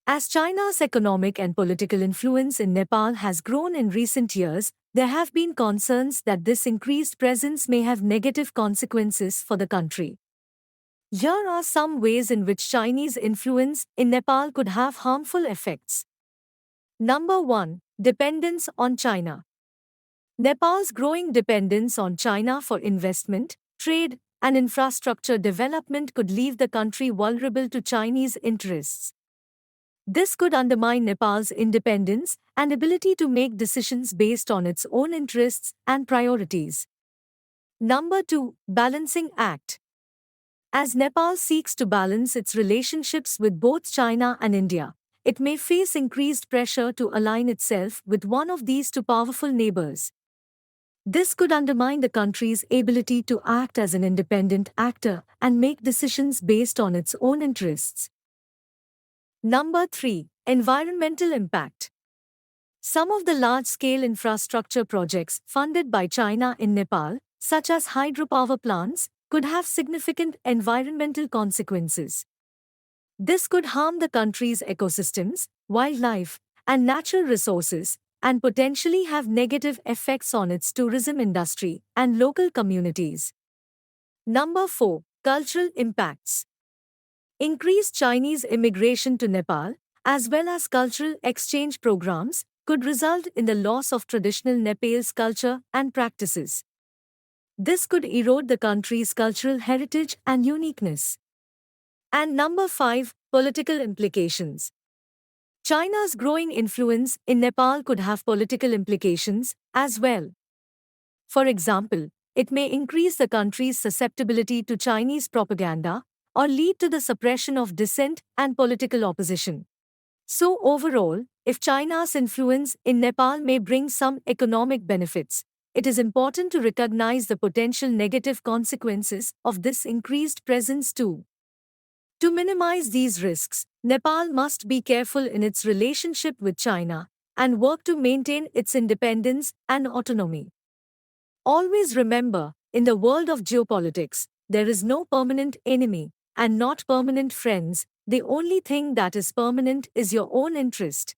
As China's economic and political influence in Nepal has grown in recent years, there have been concerns that this increased presence may have negative consequences for the country. Here are some ways in which Chinese influence in Nepal could have harmful effects. Number 1. Dependence on China. Nepal's growing dependence on China for investment, trade, and infrastructure development could leave the country vulnerable to Chinese interests. This could undermine Nepal's independence and ability to make decisions based on its own interests and priorities. Number 2. Balancing Act. As Nepal seeks to balance its relationships with both China and India, it may face increased pressure to align itself with one of these two powerful neighbors. This could undermine the country's ability to act as an independent actor and make decisions based on its own interests. Number 3. Environmental Impact. Some of the large-scale infrastructure projects funded by China in Nepal, such as hydropower plants, could have significant environmental consequences. This could harm the country's ecosystems, wildlife, and natural resources, and potentially have negative effects on its tourism industry and local communities. Number 4. Cultural Impacts. Increased Chinese immigration to Nepal, as well as cultural exchange programs, could result in the loss of traditional Nepal's culture and practices. This could erode the country's cultural heritage and uniqueness. And number 5. Political Implications. China's growing influence in Nepal could have political implications as well. For example, it may increase the country's susceptibility to Chinese propaganda or lead to the suppression of dissent and political opposition. So overall, if China's influence in Nepal may bring some economic benefits, it is important to recognize the potential negative consequences of this increased presence too. To minimize these risks, Nepal must be careful in its relationship with China and work to maintain its independence and autonomy. Always remember, in the world of geopolitics, there is no permanent enemy and not permanent friends. The only thing that is permanent is your own interest.